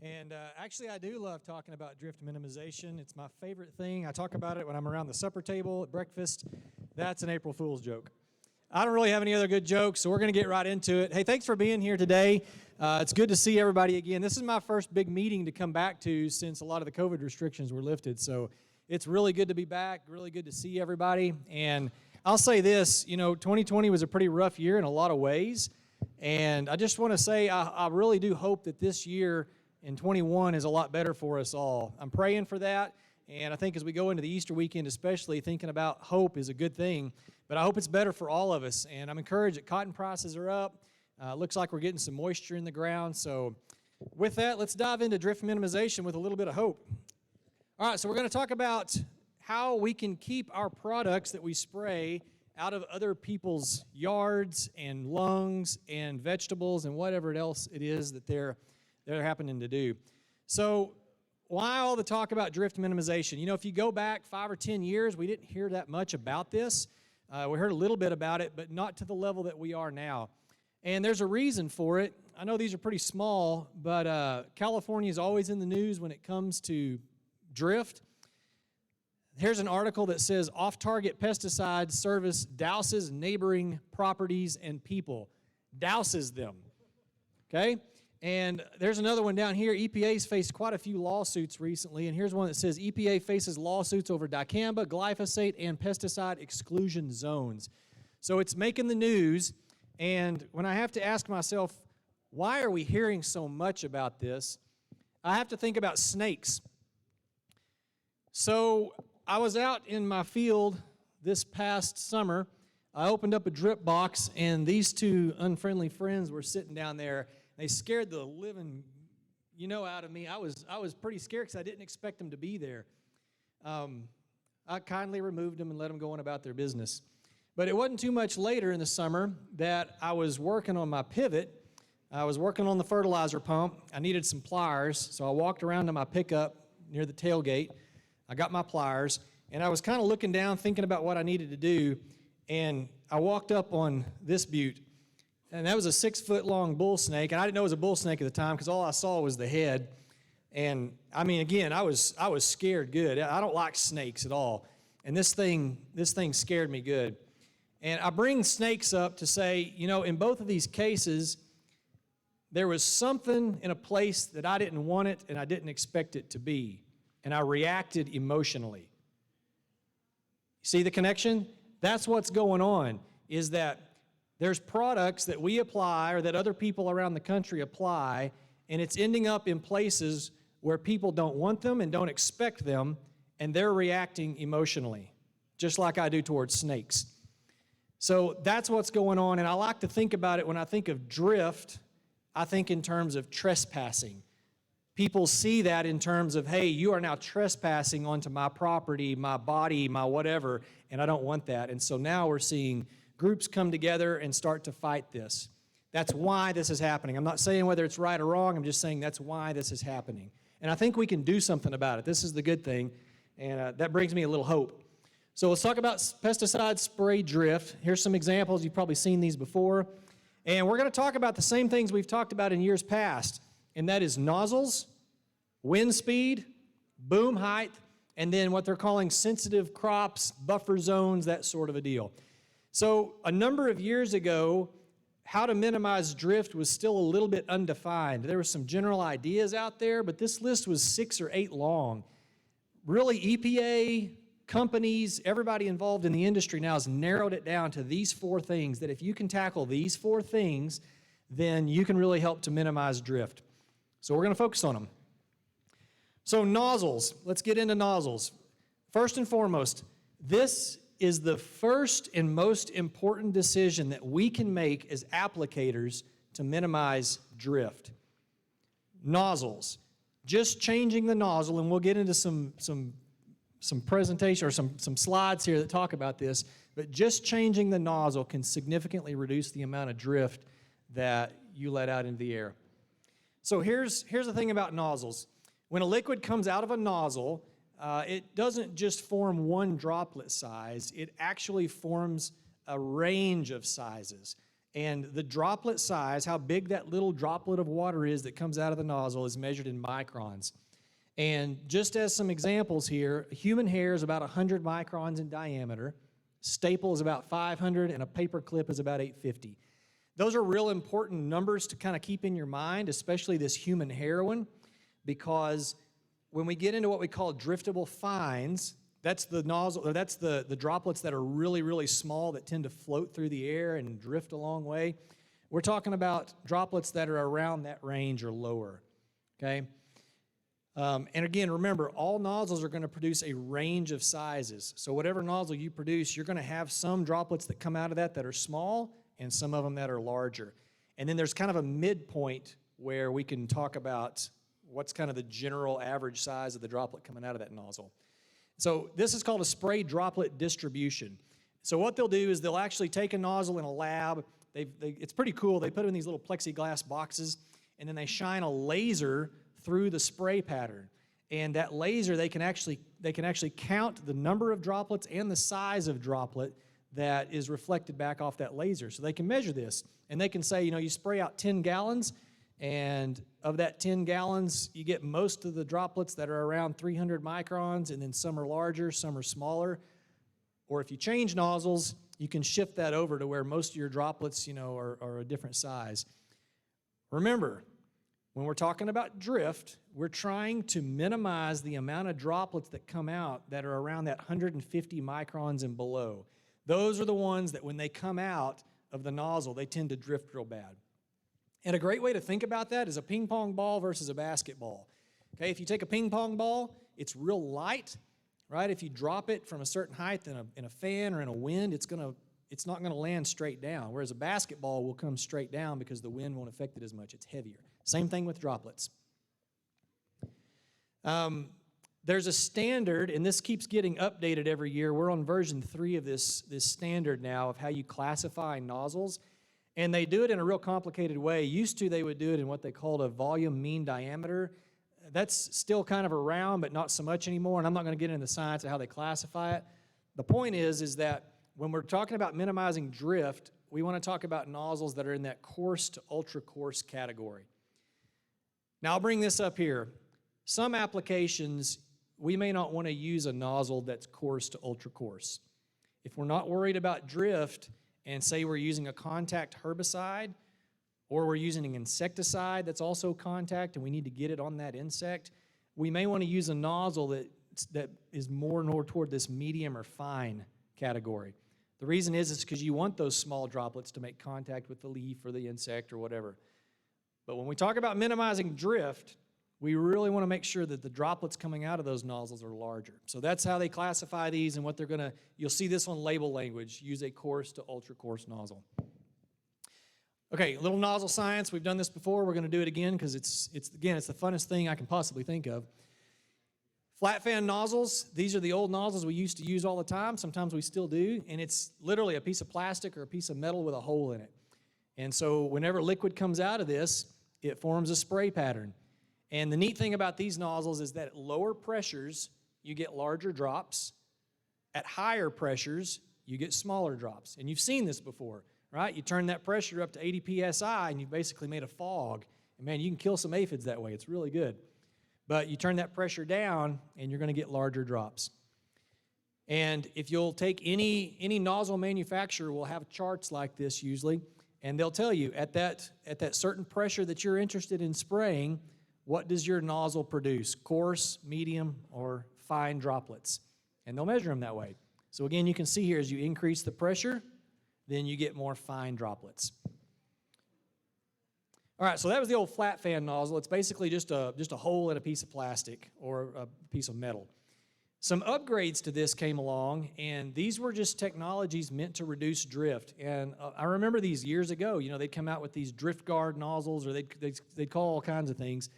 And actually, I do love talking about drift minimization. It's my favorite thing. I talk about it when I'm around the supper table, at breakfast. That's an April Fool's joke. I don't really have any other good jokes, so we're going to get right into it. Hey, thanks for being here today. It's good to see everybody again. This is my first big meeting to come back to since a lot of the COVID restrictions were lifted. So it's really good to be back, really good to see everybody. And I'll say this, 2020 was a pretty rough year in a lot of ways. And I just want to say I really do hope that this year in 21 is a lot better for us all. I'm praying for that, and I think as we go into the Easter weekend especially, thinking about hope is a good thing, but I hope it's better for all of us, and I'm encouraged that cotton prices are up. Looks like we're getting some moisture in the ground, so with that, let's dive into drift minimization with a little bit of hope. All right, so we're going to talk about how we can keep our products that we spray out of other people's yards and lungs and vegetables and whatever else it is that they're happening to do. So why all the talk about drift minimization? If you go back 5 or 10 years, we didn't hear that much about this. We heard a little bit about it, but not to the level that we are now. And there's a reason for it. I know these are pretty small, but California is always in the news when it comes to drift. Here's an article that says, off-target pesticide service douses neighboring properties and people. Douses them, okay? And there's another one down here. EPA's faced quite a few lawsuits recently, and here's one that says EPA faces lawsuits over dicamba, glyphosate, and pesticide exclusion zones. So it's making the news, and when I have to ask myself, why are we hearing so much about this, I have to think about snakes. So I was out in my field this past summer. I opened up a drip box, and these two unfriendly friends were sitting down there. They scared the living, out of me. I was pretty scared because I didn't expect them to be there. I kindly removed them and let them go on about their business. But it wasn't too much later in the summer that I was working on my pivot. I was working on the fertilizer pump. I needed some pliers, so I walked around to my pickup near the tailgate. I got my pliers, and I was kind of looking down, thinking about what I needed to do, and I walked up on this butte. And that was a 6-foot-long bull snake, and I didn't know it was a bull snake at the time because all I saw was the head. And I mean, again, I was scared good. I don't like snakes at all, and this thing scared me good. And I bring snakes up to say, in both of these cases, there was something in a place that I didn't want it and I didn't expect it to be, and I reacted emotionally. See the connection? That's what's going on, is that there's products that we apply or that other people around the country apply, and it's ending up in places where people don't want them and don't expect them, and they're reacting emotionally, just like I do towards snakes. So that's what's going on, and I like to think about it when I think of drift, I think in terms of trespassing. People see that in terms of, hey, you are now trespassing onto my property, my body, my whatever, and I don't want that. And so now we're seeing groups come together and start to fight this. That's why this is happening. I'm not saying whether it's right or wrong. I'm just saying that's why this is happening. And I think we can do something about it. This is the good thing, and that brings me a little hope. So let's talk about pesticide spray drift. Here's some examples. You've probably seen these before. And we're going to talk about the same things we've talked about in years past, and that is nozzles, wind speed, boom height, and then what they're calling sensitive crops, buffer zones, that sort of a deal. So a number of years ago, how to minimize drift was still a little bit undefined. There were some general ideas out there, but this list was 6 or 8 long. Really, EPA, companies, everybody involved in the industry now has narrowed it down to these 4 things, that if you can tackle these 4 things, then you can really help to minimize drift. So we're going to focus on them. So nozzles, let's get into nozzles. First and foremost, this is the first and most important decision that we can make as applicators to minimize drift. Nozzles. Just changing the nozzle, and we'll get into some presentation or some slides here that talk about this, but just changing the nozzle can significantly reduce the amount of drift that you let out into the air. So here's the thing about nozzles. When a liquid comes out of a nozzle, it doesn't just form one droplet size, it actually forms a range of sizes. And the droplet size, how big that little droplet of water is that comes out of the nozzle, is measured in microns. And just as some examples here, a human hair is about 100 microns in diameter, staple is about 500, and a paper clip is about 850. Those are real important numbers to kind of keep in your mind, especially this human hair one, because when we get into what we call driftable fines, that's the nozzle, or that's the droplets that are really, really small that tend to float through the air and drift a long way. We're talking about droplets that are around that range or lower, okay? And again, remember, all nozzles are going to produce a range of sizes. So whatever nozzle you produce, you're going to have some droplets that come out of that are small and some of them that are larger. And then there's kind of a midpoint where we can talk about what's kind of the general average size of the droplet coming out of that nozzle. So this is called a spray droplet distribution. So what they'll do is they'll actually take a nozzle in a lab. It's pretty cool. They put it in these little plexiglass boxes, and then they shine a laser through the spray pattern. And that laser, they can actually count the number of droplets and the size of droplet that is reflected back off that laser. So they can measure this, and they can say, you spray out 10 gallons, and of that 10 gallons, you get most of the droplets that are around 300 microns, and then some are larger, some are smaller. Or if you change nozzles, you can shift that over to where most of your droplets, are a different size. Remember, when we're talking about drift, we're trying to minimize the amount of droplets that come out that are around that 150 microns and below. Those are the ones that when they come out of the nozzle, they tend to drift real bad. And a great way to think about that is a ping pong ball versus a basketball. Okay, if you take a ping pong ball, it's real light, right? If you drop it from a certain height in a fan or in a wind, it's not going to land straight down, whereas a basketball will come straight down because the wind won't affect it as much. It's heavier. Same thing with droplets. There's a standard, and this keeps getting updated every year. We're on version 3 of this standard now of how you classify nozzles. And they do it in a real complicated way. Used to, they would do it in what they called a volume mean diameter. That's still kind of around, but not so much anymore, and I'm not going to get into the science of how they classify it. The point is that when we're talking about minimizing drift, we want to talk about nozzles that are in that coarse to ultra-coarse category. Now, I'll bring this up here. Some applications, we may not want to use a nozzle that's coarse to ultra-coarse. If we're not worried about drift, and say we're using a contact herbicide, or we're using an insecticide that's also contact and we need to get it on that insect, we may want to use a nozzle that is more toward this medium or fine category. The reason is because you want those small droplets to make contact with the leaf or the insect or whatever. But when we talk about minimizing drift, we really want to make sure that the droplets coming out of those nozzles are larger. So that's how they classify these, and what they're going to, you'll see this on label language, use a coarse to ultra-coarse nozzle. Okay, a little nozzle science. We've done this before. We're going to do it again because it's the funnest thing I can possibly think of. Flat fan nozzles, these are the old nozzles we used to use all the time. Sometimes we still do, and it's literally a piece of plastic or a piece of metal with a hole in it. And so whenever liquid comes out of this, it forms a spray pattern. And the neat thing about these nozzles is that at lower pressures, you get larger drops. At higher pressures, you get smaller drops. And you've seen this before, right? You turn that pressure up to 80 psi, and you've basically made a fog. And man, you can kill some aphids that way. It's really good. But you turn that pressure down, and you're going to get larger drops. And if you'll take any nozzle manufacturer will have charts like this usually, and they'll tell you at that certain pressure that you're interested in spraying, what does your nozzle produce? Coarse, medium, or fine droplets? And they'll measure them that way. So again, you can see here as you increase the pressure, then you get more fine droplets. All right, so that was the old flat fan nozzle. It's basically just a hole in a piece of plastic or a piece of metal. Some upgrades to this came along, and these were just technologies meant to reduce drift. And I remember these years ago, they'd come out with these drift guard nozzles, or they'd call all kinds of things.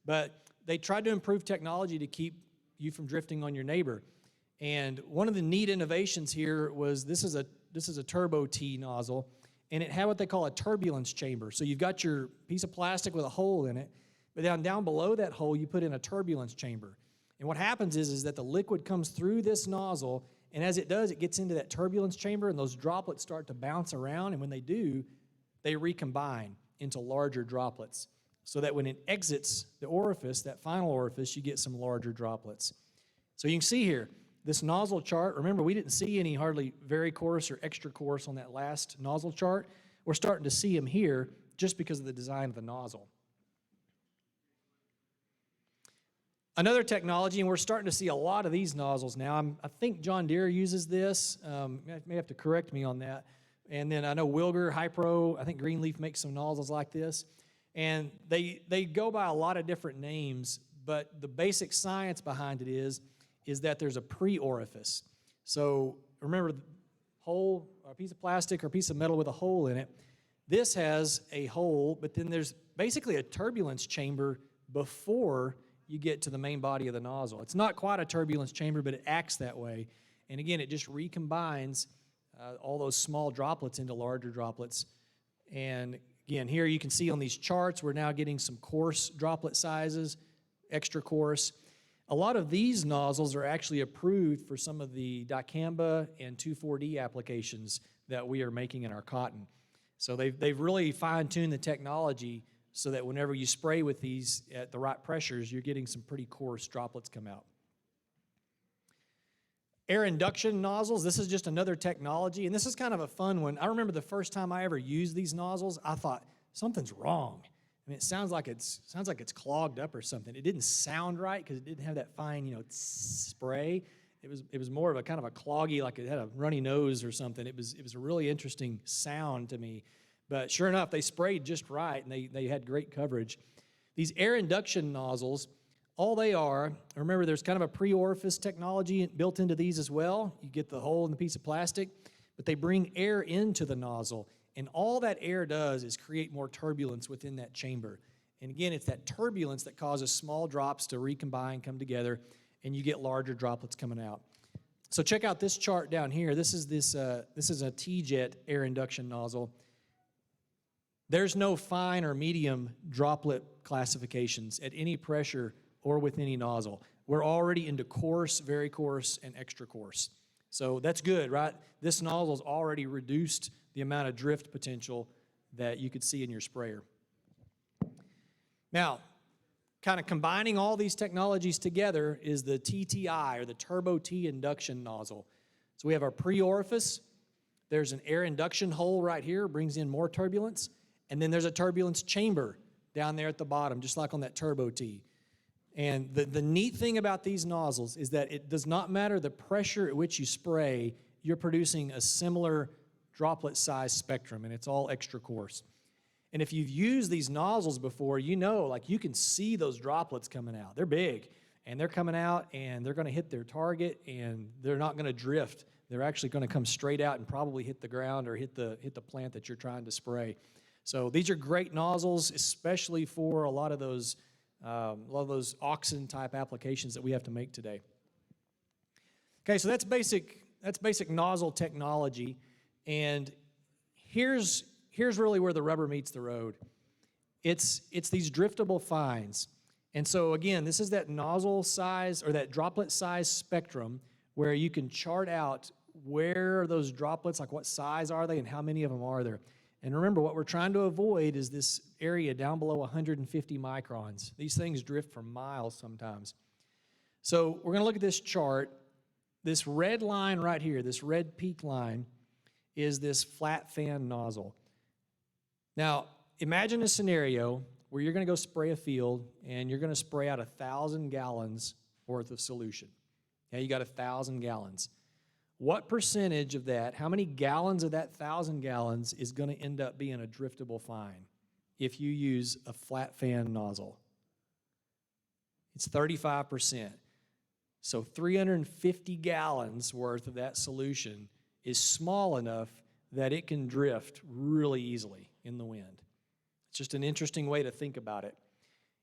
But they tried to improve technology to keep you from drifting on your neighbor. And one of the neat innovations here was this is a turbo T nozzle, and it had what they call a turbulence chamber. So you've got your piece of plastic with a hole in it, but down below that hole you put in a turbulence chamber. And what happens is that the liquid comes through this nozzle, and as it does, it gets into that turbulence chamber, and those droplets start to bounce around, and when they do, they recombine into larger droplets so that when it exits the orifice, that final orifice, you get some larger droplets. So you can see here, this nozzle chart, remember we didn't see any hardly very coarse or extra coarse on that last nozzle chart. We're starting to see them here just because of the design of the nozzle. Another technology, and we're starting to see a lot of these nozzles now. I think John Deere uses this. You may have to correct me on that. And then I know Wilger, Hypro, I think Greenleaf makes some nozzles like this. And they go by a lot of different names, but the basic science behind it is that there's a pre-orifice. So remember, the hole, a piece of plastic or a piece of metal with a hole in it, this has a hole, but then there's basically a turbulence chamber before you get to the main body of the nozzle. It's not quite a turbulence chamber, but it acts that way. And again, it just recombines all those small droplets into larger droplets. And again, here you can see on these charts, we're now getting some coarse droplet sizes, extra coarse. A lot of these nozzles are actually approved for some of the dicamba and 2,4-D applications that we are making in our cotton. So they've really fine-tuned the technology so that whenever you spray with these at the right pressures, you're getting some pretty coarse droplets come out. Air induction nozzles, this is just another technology, and this is kind of a fun one. I remember the first time I ever used these nozzles, I thought, something's wrong. I mean, it sounds like it's clogged up or something. It didn't sound right because it didn't have that fine, spray. It was more of a kind of a cloggy, like it had a runny nose or something. It was a really interesting sound to me. But sure enough, they sprayed just right, and they had great coverage. These air induction nozzles, all they are, remember there's kind of a pre-orifice technology built into these as well. You get the hole in the piece of plastic, but they bring air into the nozzle, and all that air does is create more turbulence within that chamber. And again, it's that turbulence that causes small drops to recombine, come together, and you get larger droplets coming out. So check out this chart down here. This is a T-jet air induction nozzle. There's no fine or medium droplet classifications at any pressure or with any nozzle. We're already into coarse, very coarse, and extra coarse. So that's good, right? This nozzle's already reduced the amount of drift potential that you could see in your sprayer. Now, kind of combining all these technologies together is the TTI, or the Turbo T induction nozzle. So we have our pre-orifice. There's an air induction hole right here, brings in more turbulence. And then there's a turbulence chamber down there at the bottom, just like on that Turbo T. And the neat thing about these nozzles is that it does not matter the pressure at which you spray, you're producing a similar droplet size spectrum, and it's all extra coarse. And if you've used these nozzles before, you know, like you can see those droplets coming out. They're big, and they're coming out, and they're going to hit their target, and they're not going to drift. They're actually going to come straight out and probably hit the ground or hit the plant that you're trying to spray. So these are great nozzles, especially for a lot of those auxin type applications that we have to make today. Okay, so that's basic nozzle technology, and here's really where the rubber meets the road. It's these driftable fines. And so again, this is that nozzle size or that droplet size spectrum where you can chart out where are those droplets, like what size are they and how many of them are there. And remember, what we're trying to avoid is this area down below 150 microns. These things drift for miles sometimes. So we're going to look at this chart. This red line right here, this red peak line, is this flat fan nozzle. Now, imagine a scenario where you're going to go spray a field, and you're going to spray out 1,000 gallons worth of solution. Yeah, you got 1,000 gallons. What percentage of that, how many gallons of that 1,000 gallons is going to end up being a driftable fine if you use a flat fan nozzle? It's 35%. So 350 gallons worth of that solution is small enough that it can drift really easily in the wind. It's just an interesting way to think about it.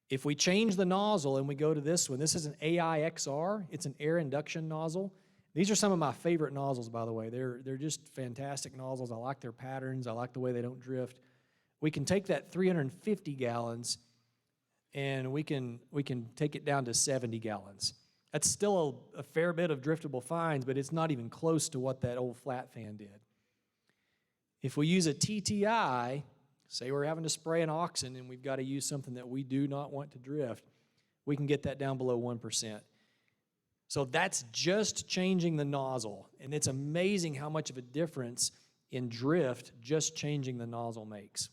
If we change the nozzle and we go to this one, this is an AIXR. It's an air induction nozzle. These are some of my favorite nozzles, by the way. They're just fantastic nozzles. I like their patterns. I like the way they don't drift. We can take that 350 gallons and we can take it down to 70 gallons. That's still a fair bit of driftable fines, but it's not even close to what that old flat fan did. If we use a TTI, Say we're having to spray an oxen and we've got to use something that we do not want to drift, we can get that down below 1%. So that's just changing the nozzle, and it's amazing how much of a difference in drift just changing the nozzle makes.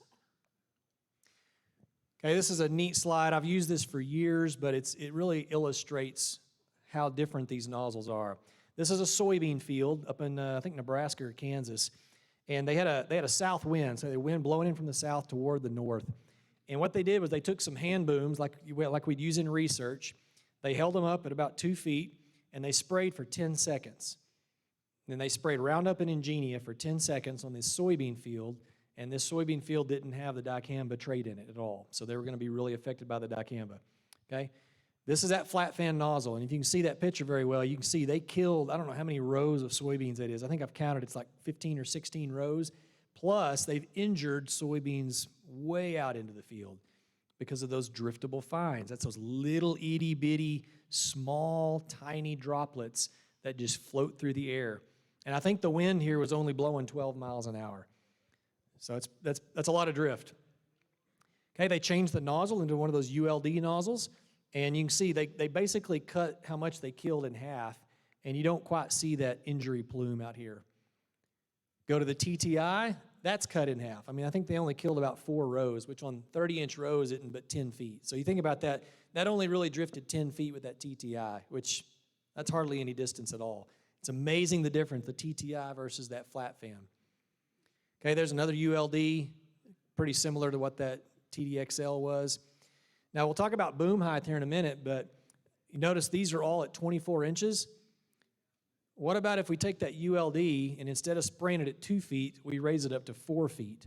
Okay, this is a neat slide. I've used this for years, but it really illustrates how different these nozzles are. This is a soybean field up in, I think, Nebraska or Kansas, and they had a south wind, so the wind blowing in from the south toward the north. And what they did was they took some hand booms, like we'd use in research. They held them up at about 2 feet, and they sprayed for 10 seconds. Then they sprayed Roundup and Ingenia for 10 seconds on this soybean field, and this soybean field didn't have the dicamba trait in it at all, so they were going to be really affected by the dicamba. Okay? This is that flat fan nozzle, and if you can see that picture very well, you can see they killed, I don't know how many rows of soybeans that is. I think I've counted, it's like 15 or 16 rows, plus they've injured soybeans way out into the field because of those driftable fines. That's those little itty-bitty, small, tiny droplets that just float through the air. And I think the wind here was only blowing 12 miles an hour. So that's a lot of drift. Okay, they changed the nozzle into one of those ULD nozzles, and you can see they basically cut how much they killed in half, and you don't quite see that injury plume out here. Go to the TTI, that's cut in half. I mean, I think they only killed about 4 rows, which on 30-inch rows isn't but 10 feet. So you think about that, that only really drifted 10 feet with that TTI, which that's hardly any distance at all. It's amazing the difference, the TTI versus that flat fan. Okay, there's another ULD, pretty similar to what that TDXL was. Now, we'll talk about boom height here in a minute, but you notice these are all at 24 inches. What about if we take that ULD and instead of spraying it at 2 feet, we raise it up to 4 feet?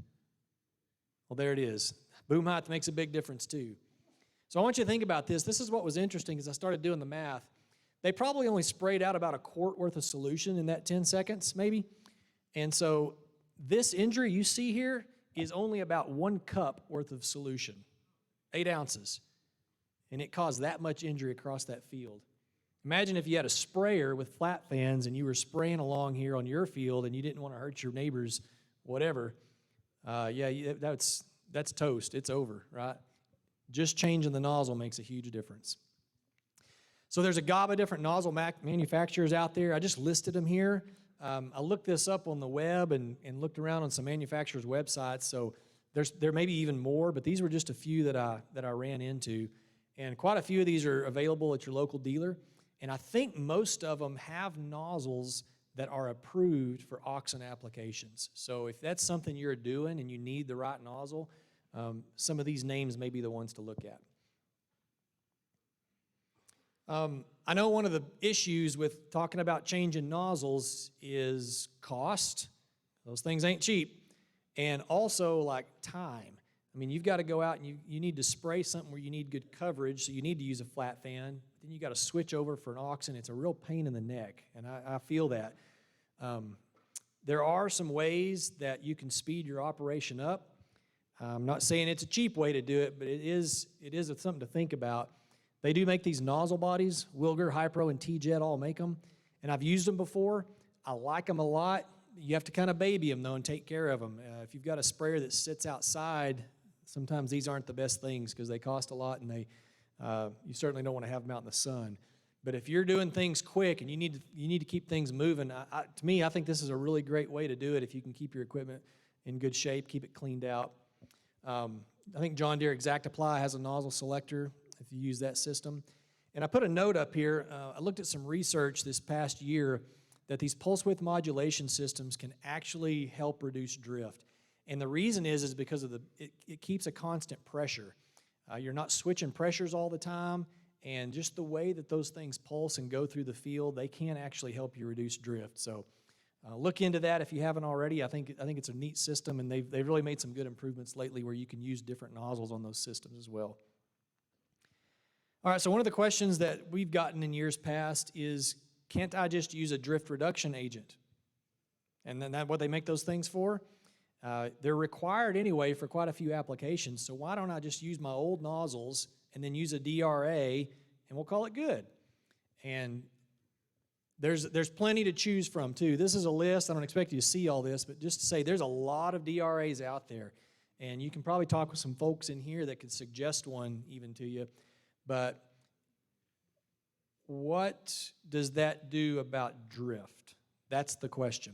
Well, there it is. Boom height makes a big difference too. So I want you to think about this. This is what was interesting as I started doing the math. They probably only sprayed out about a quart worth of solution in that 10 seconds, maybe. And so this injury you see here is only about 1 cup worth of solution, 8 ounces. And it caused that much injury across that field. Imagine if you had a sprayer with flat fans and you were spraying along here on your field and you didn't want to hurt your neighbors, whatever. That's toast. It's over, right? Just changing the nozzle makes a huge difference. So there's a gob of different nozzle manufacturers out there. I just listed them here. I looked this up on the web and looked around on some manufacturers' websites. So there may be even more, but these were just a few that I ran into. And quite a few of these are available at your local dealer. And I think most of them have nozzles that are approved for oxen applications. So if that's something you're doing and you need the right nozzle, some of these names may be the ones to look at. I know one of the issues with talking about changing nozzles is cost. Those things ain't cheap. And also, like, time. I mean, you've got to go out and you need to spray something where you need good coverage, so you need to use a flat fan. Then you got to switch over for an oxen. It's a real pain in the neck, and I feel that. There are some ways that you can speed your operation up. I'm not saying it's a cheap way to do it, but it is something to think about. They do make these nozzle bodies. Wilger, Hypro, and T-Jet all make them, and I've used them before. I like them a lot. You have to kind of baby them, though, and take care of them. If you've got a sprayer that sits outside, sometimes these aren't the best things because they cost a lot, and you certainly don't want to have them out in the sun. But if you're doing things quick and you need to keep things moving, to me, I think this is a really great way to do it if you can keep your equipment in good shape, keep it cleaned out. I think John Deere ExactApply has a nozzle selector if you use that system. And I put a note up here. I looked at some research this past year that these pulse width modulation systems can actually help reduce drift. And the reason is because of it keeps a constant pressure. You're not switching pressures all the time, and just the way that those things pulse and go through the field, they can actually help you reduce drift. So look into that if you haven't already. I think it's a neat system, and they've really made some good improvements lately where you can use different nozzles on those systems as well. All right, so one of the questions that we've gotten in years past is, can't I just use a drift reduction agent? And then that's what they make those things for. They're required anyway for quite a few applications, so why don't I just use my old nozzles and then use a DRA, and we'll call it good. And there's plenty to choose from, too. This is a list. I don't expect you to see all this, but just to say there's a lot of DRAs out there. And you can probably talk with some folks in here that could suggest one even to you. But what does that do about drift? That's the question.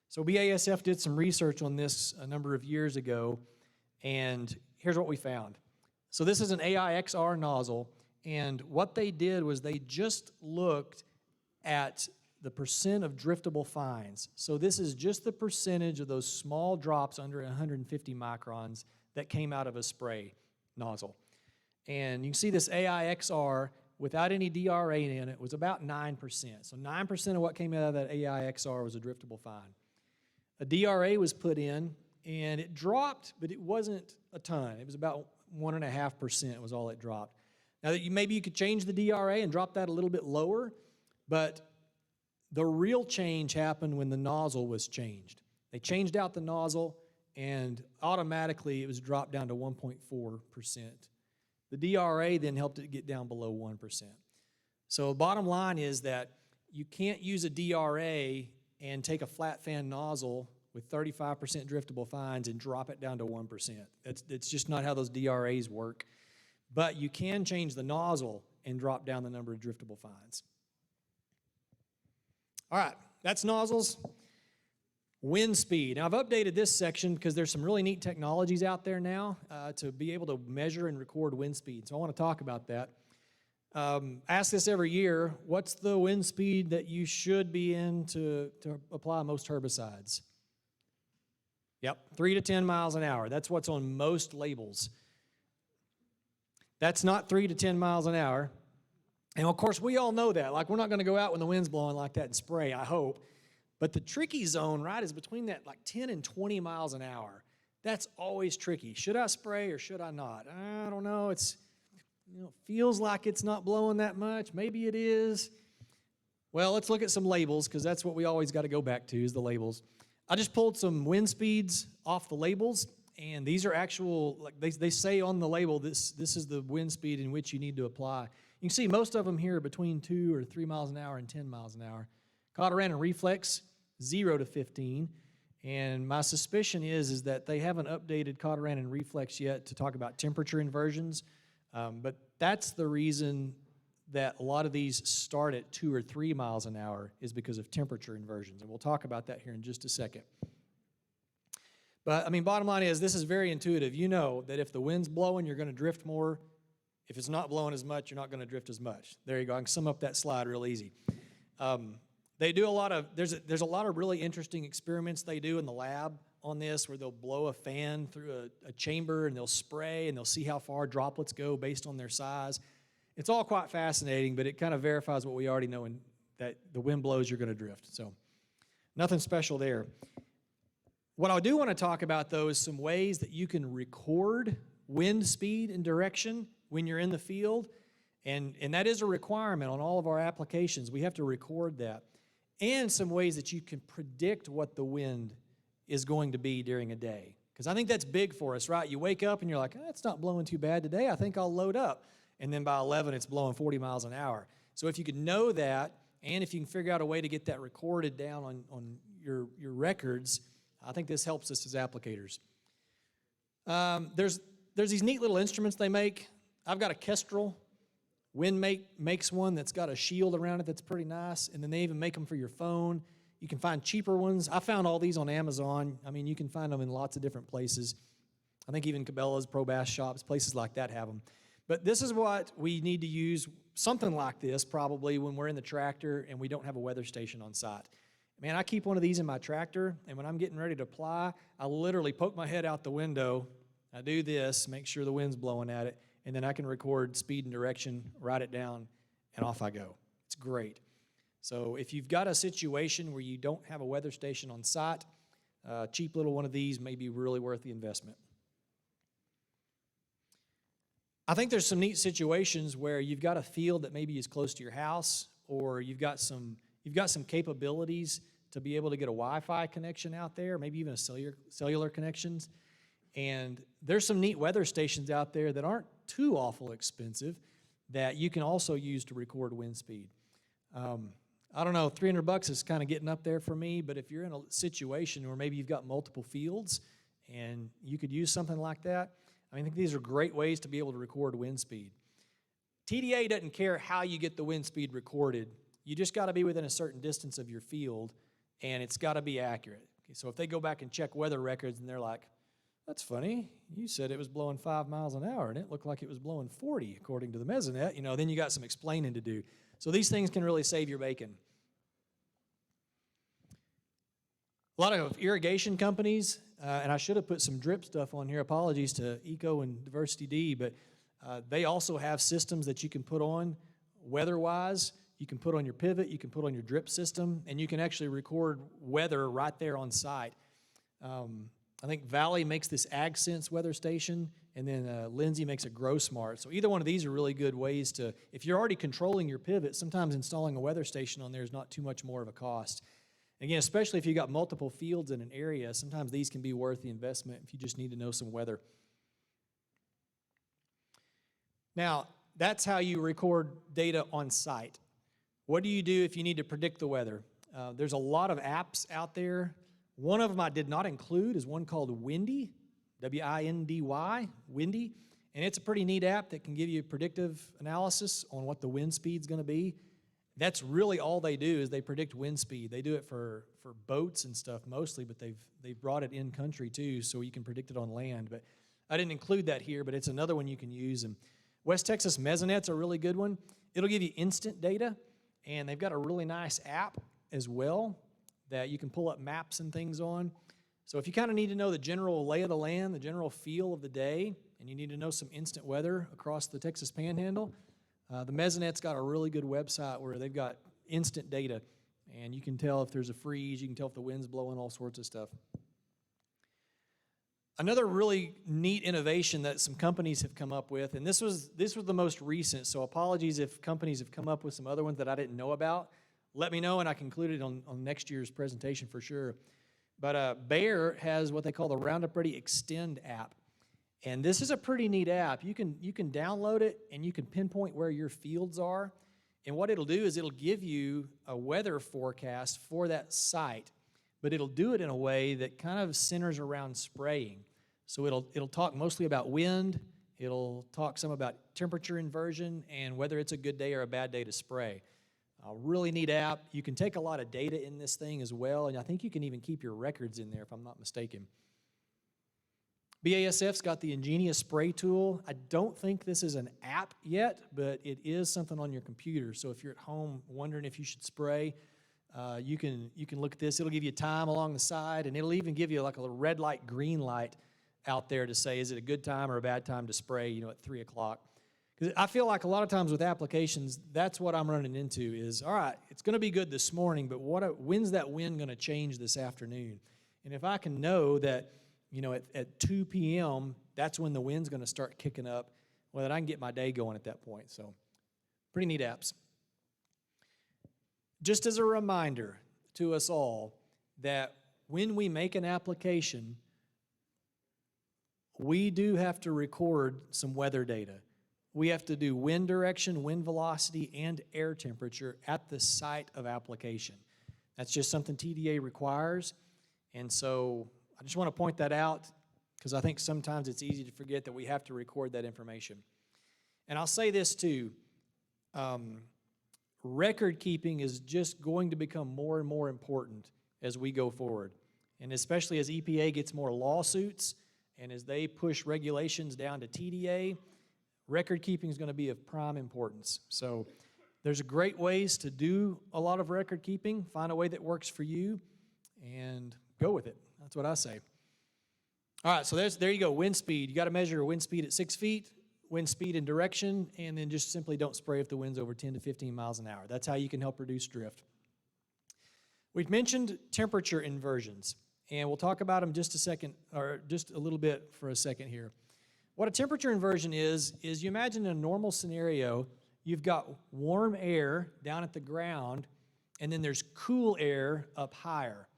So BASF did some research on this a number of years ago, and here's what we found. So this is an AIXR nozzle, and what they did was they just looked at the percent of driftable fines. So this is just the percentage of those small drops under 150 microns that came out of a spray nozzle. And you can see this AIXR without any DRA in it was about 9%. So 9% of what came out of that AIXR was a driftable fine. A DRA was put in, and it dropped, but it wasn't a ton. It was about 1.5% was all it dropped. Now, maybe you could change the DRA and drop that a little bit lower, but the real change happened when the nozzle was changed. They changed out the nozzle, and automatically it was dropped down to 1.4%. The DRA then helped it get down below 1%. So the bottom line is that you can't use a DRA and take a flat fan nozzle with 35% driftable fines and drop it down to 1%. That's just not how those DRAs work. But you can change the nozzle and drop down the number of driftable fines. All right, that's nozzles. Wind speed. Now, I've updated this section because there's some really neat technologies out there now to be able to measure and record wind speed. So I want to talk about that. Ask this every year, what's the wind speed that you should be in to apply most herbicides? Yep, 3 to 10 miles an hour. That's what's on most labels. That's not 3 to 10 miles an hour. And of course, we all know that. Like, we're not going to go out when the wind's blowing like that and spray, I hope. But the tricky zone, right, is between that like 10 and 20 miles an hour. That's always tricky. Should I spray or should I not? I don't know. It's, feels like it's not blowing that much. Maybe it is. Well, let's look at some labels, because that's what we always got to go back to is the labels. I just pulled some wind speeds off the labels, and these are actual, like they say on the label, this is the wind speed in which you need to apply. You can see most of them here are between 2 or 3 miles an hour and 10 miles an hour. Caudaran and reflex, 0 to 15. And my suspicion is that they haven't updated Caudaran and reflex yet to talk about temperature inversions. But that's the reason that a lot of these start at 2 or 3 miles an hour is because of temperature inversions. And we'll talk about that here in just a second. But, I mean, bottom line is this is very intuitive. You know that if the wind's blowing, you're going to drift more. If it's not blowing as much, you're not going to drift as much. There you go. I can sum up that slide real easy. They do a lot of, there's a lot of really interesting experiments they do in the lab on this, where they'll blow a fan through a chamber and they'll spray and they'll see how far droplets go based on their size. It's all quite fascinating, but it kind of verifies what we already know, in that the wind blows, you're going to drift. So nothing special there. What I do want to talk about, though, is some ways that you can record wind speed and direction when you're in the field. And that is a requirement on all of our applications. We have to record that. And some ways that you can predict what the wind is going to be during a day. Because I think that's big for us, right? You wake up and you're like, it's not blowing too bad today. I think I'll load up. And then by 11, it's blowing 40 miles an hour. So if you could know that, and if you can figure out a way to get that recorded down on your records, I think this helps us as applicators. There's these neat little instruments they make. I've got a Kestrel. Wind makes one that's got a shield around it that's pretty nice, and then they even make them for your phone. You can find cheaper ones. I found all these on Amazon. I mean, you can find them in lots of different places. I think even Cabela's, Pro Bass shops, places like that have them. But this is what we need to use, something like this probably when we're in the tractor and we don't have a weather station on site. Man, I keep one of these in my tractor, and when I'm getting ready to apply, I literally poke my head out the window. I do this, make sure the wind's blowing at it, and then I can record speed and direction, write it down, and off I go. It's great. So if you've got a situation where you don't have a weather station on site, a cheap little one of these may be really worth the investment. I think there's some neat situations where you've got a field that maybe is close to your house, or you've got some capabilities to be able to get a Wi-Fi connection out there, maybe even a cellular connections. And there's some neat weather stations out there that aren't too awful expensive that you can also use to record wind speed. I don't know, $300 is kind of getting up there for me, but if you're in a situation where maybe you've got multiple fields and you could use something like that. I think these are great ways to be able to record wind speed. TDA doesn't care how you get the wind speed recorded. You just got to be within a certain distance of your field, and it's got to be accurate. Okay, so if they go back and check weather records and they're like, that's funny, you said it was blowing 5 miles an hour and it looked like it was blowing 40 according to the Mesonet, then you got some explaining to do. So these things can really save your bacon. A lot of irrigation companies, and I should have put some drip stuff on here, apologies to Eco and Diversity D, but they also have systems that you can put on weather-wise. You can put on your pivot, you can put on your drip system, and you can actually record weather right there on site. I think Valley makes this AgSense weather station, and then Lindsay makes a GrowSmart. So either one of these are really good ways to, if you're already controlling your pivot, sometimes installing a weather station on there is not too much more of a cost. Again, especially if you've got multiple fields in an area, sometimes these can be worth the investment if you just need to know some weather. Now, that's how you record data on site. What do you do if you need to predict the weather? There's a lot of apps out there. One of them I did not include is one called Windy, W-I-N-D-Y, Windy, and it's a pretty neat app that can give you predictive analysis on what the wind speed's going to be. That's really all they do is they predict wind speed. They do it for boats and stuff mostly, but they've brought it in country too, so you can predict it on land. But I didn't include that here, but it's another one you can use. And West Texas Mesonet's a really good one. It'll give you instant data, and they've got a really nice app as well that you can pull up maps and things on. So if you kind of need to know the general lay of the land, the general feel of the day, and you need to know some instant weather across the Texas Panhandle, the Mesonet's got a really good website where they've got instant data, and you can tell if there's a freeze, you can tell if the wind's blowing, all sorts of stuff. Another really neat innovation that some companies have come up with, and this was the most recent, so apologies if companies have come up with some other ones that I didn't know about. Let me know, and I can include it on next year's presentation for sure. But Bayer has what they call the Roundup Ready Extend app. And this is a pretty neat app. You can download it, and you can pinpoint where your fields are. And what it'll do is it'll give you a weather forecast for that site, but it'll do it in a way that kind of centers around spraying. So it'll talk mostly about wind. It'll talk some about temperature inversion and whether it's a good day or a bad day to spray. A really neat app. You can take a lot of data in this thing as well, and I think you can even keep your records in there if I'm not mistaken. BASF's got the Ingenious Spray Tool. I don't think this is an app yet, but it is something on your computer. So if you're at home wondering if you should spray, you can look at this. It'll give you time along the side, and it'll even give you like a little red light, green light out there to say, is it a good time or a bad time to spray, at 3 o'clock. Because I feel like a lot of times with applications, that's what I'm running into is, all right, it's going to be good this morning, but when's that wind going to change this afternoon? And if I can know that, at 2 p.m., that's when the wind's going to start kicking up, well, then I can get my day going at that point. So pretty neat apps. Just as a reminder to us all that when we make an application, we do have to record some weather data. We have to do wind direction, wind velocity, and air temperature at the site of application. That's just something TDA requires, and so I just want to point that out because I think sometimes it's easy to forget that we have to record that information. And I'll say this too, record keeping is just going to become more and more important as we go forward, and especially as EPA gets more lawsuits and as they push regulations down to TDA, record keeping is going to be of prime importance. So there's great ways to do a lot of record keeping. Find a way that works for you and go with it. That's what I say. All right, so there you go, wind speed. You got to measure wind speed at 6 feet, wind speed and direction, and then just simply don't spray if the wind's over 10 to 15 miles an hour. That's how you can help reduce drift. We've mentioned temperature inversions, and we'll talk about them just a little bit for a second here. What a temperature inversion is you imagine in a normal scenario, you've got warm air down at the ground, and then there's cool air up higher.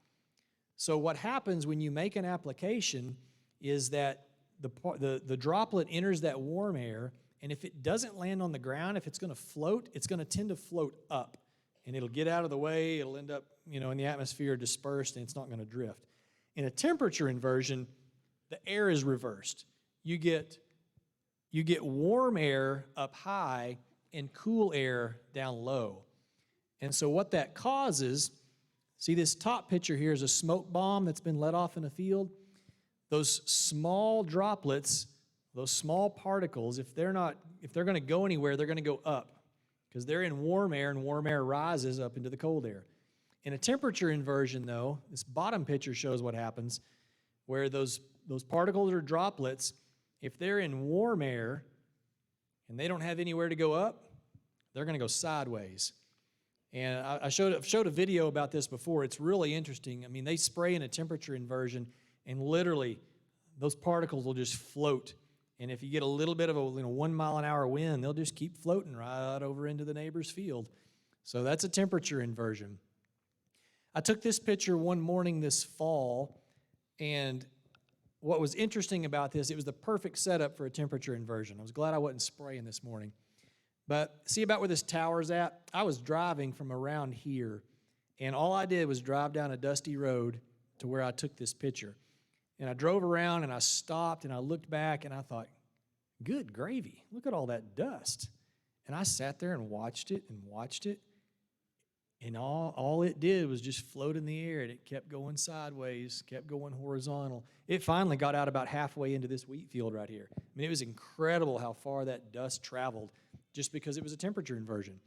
So what happens when you make an application is that the droplet enters that warm air, and if it doesn't land on the ground, if it's going to float, it's going to tend to float up, and it'll get out of the way, it'll end up in the atmosphere dispersed, and it's not going to drift. In a temperature inversion, the air is reversed. You get warm air up high and cool air down low. And so what that causes, see this top picture here is a smoke bomb that's been let off in a field. Those small droplets, those small particles, if they're going to go anywhere, they're going to go up because they're in warm air, and warm air rises up into the cold air. In a temperature inversion, though, this bottom picture shows what happens, where those particles or droplets, if they're in warm air and they don't have anywhere to go up, they're going to go sideways. And I showed a video about this before. It's really interesting. I mean, they spray in a temperature inversion, and literally those particles will just float. And if you get a little bit of a 1 mile an hour wind, they'll just keep floating right over into the neighbor's field. So that's a temperature inversion. I took this picture one morning this fall, and what was interesting about this, it was the perfect setup for a temperature inversion. I was glad I wasn't spraying this morning. But see about where this tower's at? I was driving from around here, and all I did was drive down a dusty road to where I took this picture. And I drove around, and I stopped, and I looked back, and I thought, good gravy, look at all that dust. And I sat there and watched it, and all it did was just float in the air, and it kept going sideways, kept going horizontal. It finally got out about halfway into this wheat field right here. I mean, it was incredible how far that dust traveled just because it was a temperature inversion.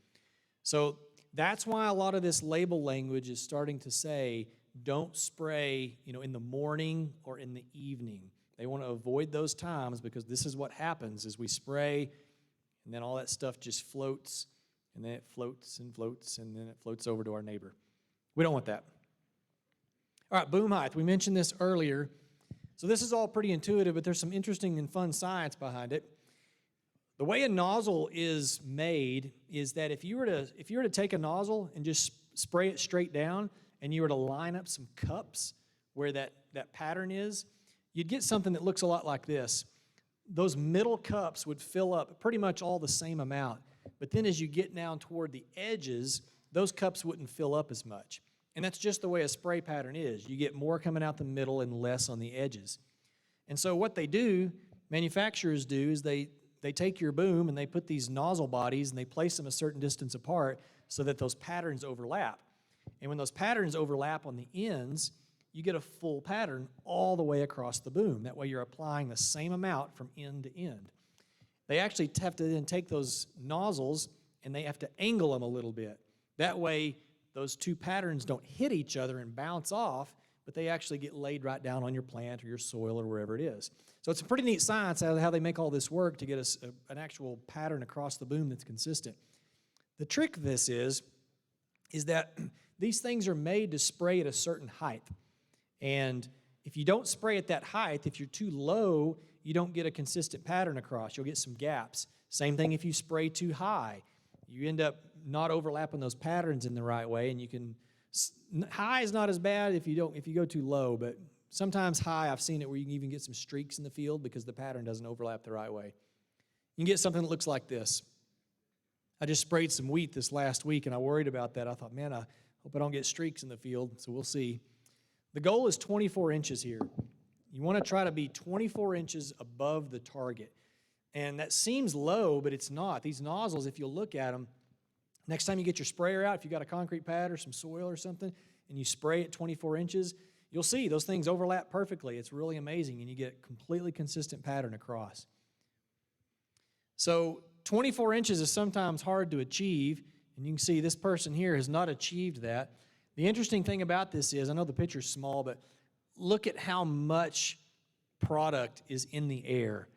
So that's why a lot of this label language is starting to say, don't spray, in the morning or in the evening. They want to avoid those times because this is what happens is we spray, and then all that stuff just floats, and then it floats, and then it floats over to our neighbor. We don't want that. All right, boom height. We mentioned this earlier. So this is all pretty intuitive, but there's some interesting and fun science behind it. The way a nozzle is made is that if you were to take a nozzle and just spray it straight down, and you were to line up some cups where that pattern is, you'd get something that looks a lot like this. Those middle cups would fill up pretty much all the same amount, but then as you get down toward the edges, those cups wouldn't fill up as much. And that's just the way a spray pattern is. You get more coming out the middle and less on the edges. And so what they do, manufacturers do, is they take your boom and they put these nozzle bodies and they place them a certain distance apart so that those patterns overlap. And when those patterns overlap on the ends, you get a full pattern all the way across the boom. That way you're applying the same amount from end to end. They actually have to then take those nozzles and they have to angle them a little bit. That way those two patterns don't hit each other and bounce off, but they actually get laid right down on your plant or your soil or wherever it is. So it's a pretty neat science how they make all this work to get us an actual pattern across the boom that's consistent. The trick of this is that these things are made to spray at a certain height. And if you don't spray at that height, if you're too low, you don't get a consistent pattern across. You'll get some gaps. Same thing if you spray too high. You end up not overlapping those patterns in the right way, and you can, high is not as bad if you go too low, but sometimes high, I've seen it where you can even get some streaks in the field because the pattern doesn't overlap the right way. You can get something that looks like this. I just sprayed some wheat this last week, and I worried about that. I thought, man, I hope I don't get streaks in the field, so we'll see. The goal is 24 inches here. You want to try to be 24 inches above the target. And that seems low, but it's not. These nozzles, if you'll look at them, next time you get your sprayer out, if you got a concrete pad or some soil or something, and you spray it 24 inches, you'll see those things overlap perfectly. It's really amazing, and you get a completely consistent pattern across. So 24 inches is sometimes hard to achieve, and you can see this person here has not achieved that. The interesting thing about this is, I know the picture's small, but look at how much product is in the air.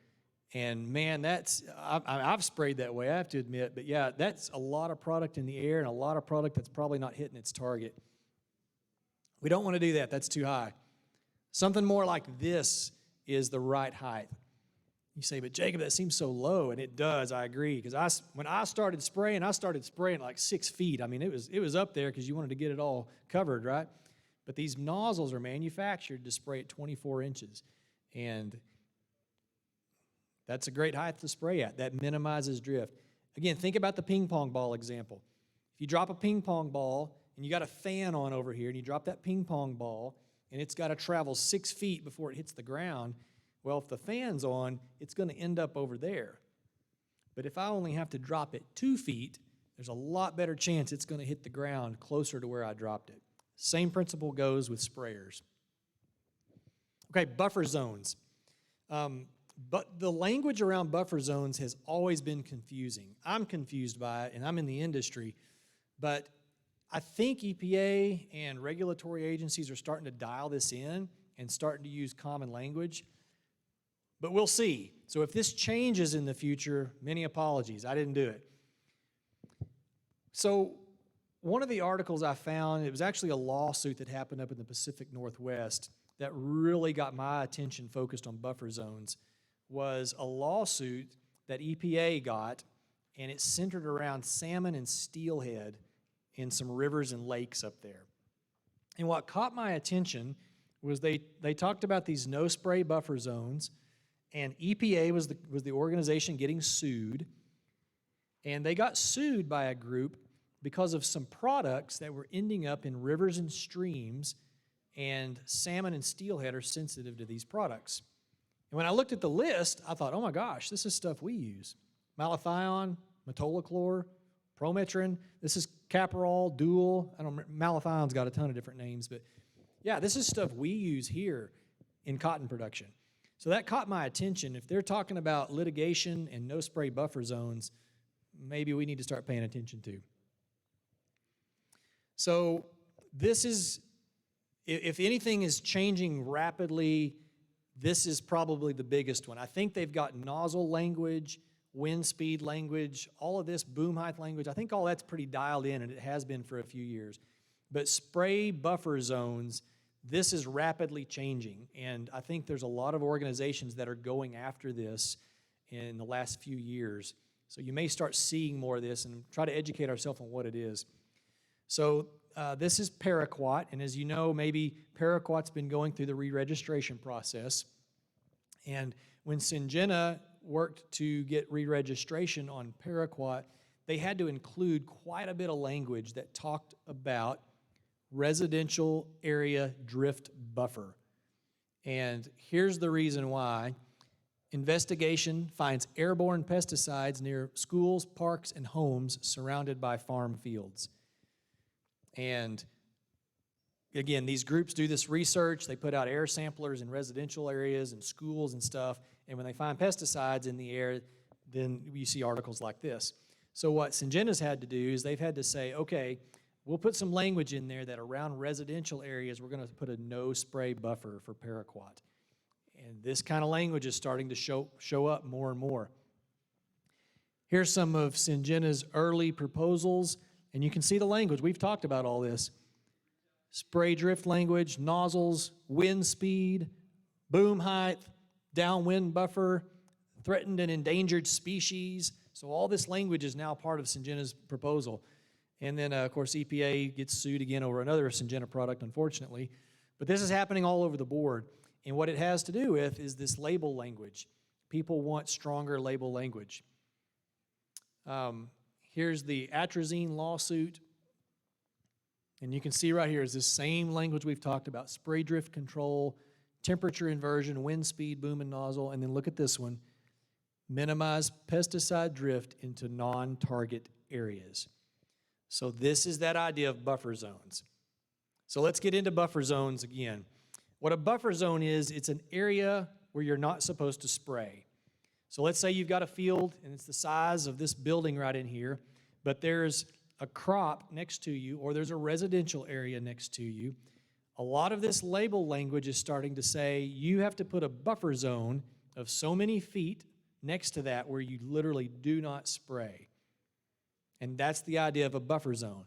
And man, I've sprayed that way, I have to admit, but yeah, that's a lot of product in the air and a lot of product that's probably not hitting its target. We don't want to do that, that's too high. Something more like this is the right height. You say, but Jacob, that seems so low, and it does, I agree, because when I started spraying like 6 feet. I mean, it was up there because you wanted to get it all covered, right? But these nozzles are manufactured to spray at 24 inches, and that's a great height to spray at. That minimizes drift. Again, think about the ping pong ball example. If you drop a ping pong ball, and you got a fan on over here, and you drop that ping pong ball, and it's got to travel 6 feet before it hits the ground, Well, if the fan's on, it's going to end up over there. But if I only have to drop it 2 feet, there's a lot better chance it's going to hit the ground closer to where I dropped it. Same principle goes with sprayers. Okay, buffer zones. But the language around buffer zones has always been confusing. I'm confused by it, and I'm in the industry. But I think EPA and regulatory agencies are starting to dial this in and starting to use common language. But we'll see. So if this changes in the future, many apologies. I didn't do it. So one of the articles I found, it was actually a lawsuit that happened up in the Pacific Northwest that really got my attention focused on buffer zones, was a lawsuit that EPA got, and it's centered around salmon and steelhead in some rivers and lakes up there. And what caught my attention was they talked about these no-spray buffer zones, and EPA was the organization getting sued, and they got sued by a group because of some products that were ending up in rivers and streams, and salmon and steelhead are sensitive to these products. And when I looked at the list, I thought, oh my gosh, this is stuff we use. Malathion, metolachlor, prometrin, this is Caprock, Dual. I don't remember, Malathion's got a ton of different names, but yeah, this is stuff we use here in cotton production. So that caught my attention. If they're talking about litigation and no-spray buffer zones, maybe we need to start paying attention to. So this is, if anything is changing rapidly, this is probably the biggest one. I think they've got nozzle language, wind speed language, all of this, boom height language. I think all that's pretty dialed in, and it has been for a few years. But spray buffer zones, this is rapidly changing, and I think there's a lot of organizations that are going after this in the last few years. So you may start seeing more of this and try to educate ourselves on what it is. So this is paraquat, and as you know, maybe paraquat's been going through the re-registration process. And when Syngenta worked to get re-registration on paraquat, they had to include quite a bit of language that talked about residential area drift buffer. And here's the reason why. Investigation finds airborne pesticides near schools, parks, and homes surrounded by farm fields. And again, these groups do this research. They put out air samplers in residential areas and schools and stuff. And when they find pesticides in the air, then you see articles like this. So what Syngenta's had to do is they've had to say, okay, we'll put some language in there that around residential areas, we're going to put a no-spray buffer for paraquat. And this kind of language is starting to show up more and more. Here's some of Syngenta's early proposals, and you can see the language. We've talked about all this. Spray drift language, nozzles, wind speed, boom height, downwind buffer, threatened and endangered species. So all this language is now part of Syngenta's proposal. And then, of course, EPA gets sued again over another Syngenta product, unfortunately. But this is happening all over the board. And what it has to do with is this label language. People want stronger label language. Here's the atrazine lawsuit. And you can see right here is this same language we've talked about. Spray drift control, temperature inversion, wind speed, boom and nozzle. And then look at this one. Minimize pesticide drift into non-target areas. So this is that idea of buffer zones. So let's get into buffer zones again. What a buffer zone is, it's an area where you're not supposed to spray. So let's say you've got a field, and it's the size of this building right in here, but there's a crop next to you, or there's a residential area next to you. A lot of this label language is starting to say you have to put a buffer zone of so many feet next to that where you literally do not spray. And that's the idea of a buffer zone.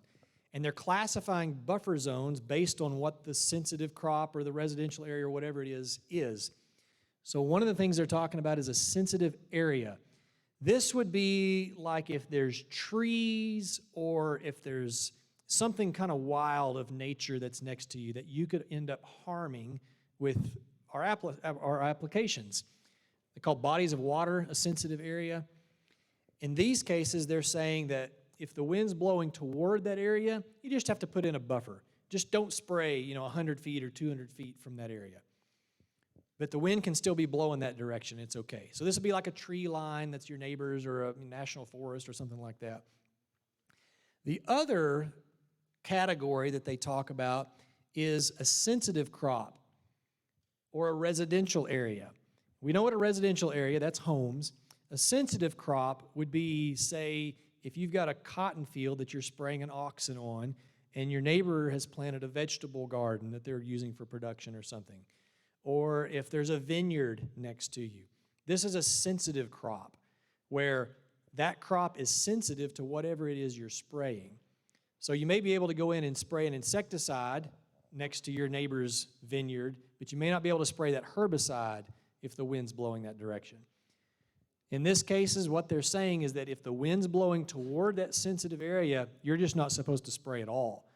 And they're classifying buffer zones based on what the sensitive crop or the residential area or whatever it is. So one of the things they're talking about is a sensitive area. This would be like if there's trees or if there's something kind of wild of nature that's next to you that you could end up harming with our applications. They're called bodies of water, a sensitive area. In these cases, they're saying that if the wind's blowing toward that area, you just have to put in a buffer. Just don't spray, 100 feet or 200 feet from that area. but the wind can still be blowing that direction. It's okay. So this would be like a tree line that's your neighbor's or a national forest or something like that. The other category that they talk about is a sensitive crop or a residential area. We know what a residential area, that's homes. A sensitive crop would be, say, if you've got a cotton field that you're spraying an auxin on, and your neighbor has planted a vegetable garden that they're using for production or something, or if there's a vineyard next to you. This is a sensitive crop where that crop is sensitive to whatever it is you're spraying. So you may be able to go in and spray an insecticide next to your neighbor's vineyard, but you may not be able to spray that herbicide if the wind's blowing that direction. In this case, what they're saying is that if the wind's blowing toward that sensitive area, you're just not supposed to spray at all.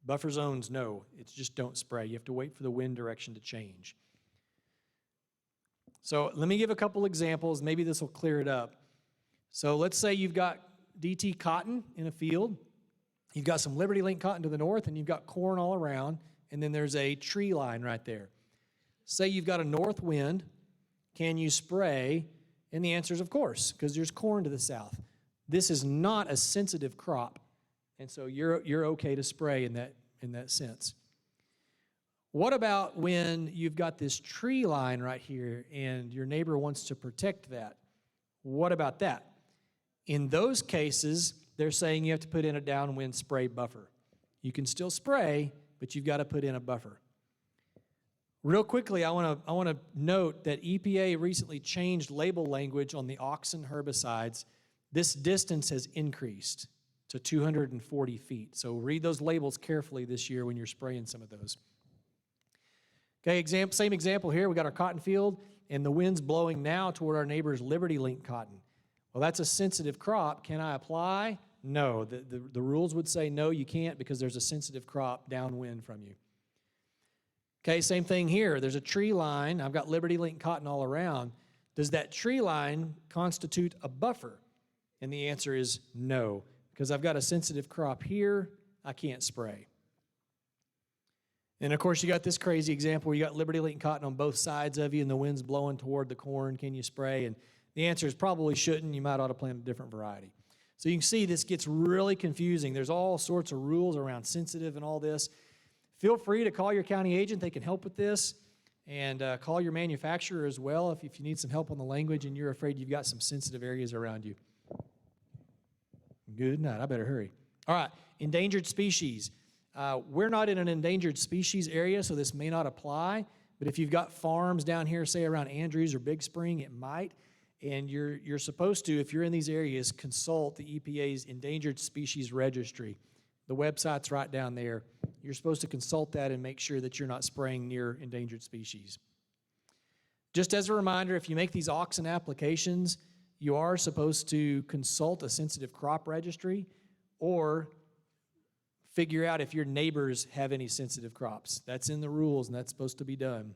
Buffer zones, no, it's just don't spray. You have to wait for the wind direction to change. So let me give a couple examples. Maybe this will clear it up. So let's say you've got DT cotton in a field. You've got some Liberty Link cotton to the north, and you've got corn all around, and then there's a tree line right there. Say you've got a north wind. Can you spray? And the answer is of course, because there's corn to the south. This is not a sensitive crop, and so you're okay to spray in that sense. What about when you've got this tree line right here and your neighbor wants to protect that? What about that? In those cases, they're saying you have to put in a downwind spray buffer. You can still spray, but you've got to put in a buffer. Real quickly, I want to note that EPA recently changed label language on the auxin herbicides. This distance has increased to 240 feet. So read those labels carefully this year when you're spraying some of those. Okay, same example here. We got our cotton field, and the wind's blowing now toward our neighbor's Liberty Link cotton. Well, that's a sensitive crop. Can I apply? No. The rules would say no, you can't, because there's a sensitive crop downwind from you. Okay, same thing here. There's a tree line. I've got Liberty Link cotton all around. Does that tree line constitute a buffer? And the answer is no, because I've got a sensitive crop here. I can't spray. And of course, you got this crazy example where you got Liberty Link cotton on both sides of you and the wind's blowing toward the corn. Can you spray? And the answer is probably shouldn't. You might ought to plant a different variety. So you can see this gets really confusing. There's all sorts of rules around sensitive and all this. Feel free to call your county agent. They can help with this. And call your manufacturer as well if you need some help on the language and you're afraid you've got some sensitive areas around you. Good night. I better hurry. All right, endangered species. We're not in an endangered species area, so this may not apply. But if you've got farms down here, say around Andrews or Big Spring, it might. And you're supposed to, if you're in these areas, consult the EPA's Endangered Species Registry. The website's right down there. You're supposed to consult that and make sure that you're not spraying near endangered species. Just as a reminder, if you make these auxin applications, you are supposed to consult a sensitive crop registry or figure out if your neighbors have any sensitive crops. That's in the rules, and that's supposed to be done.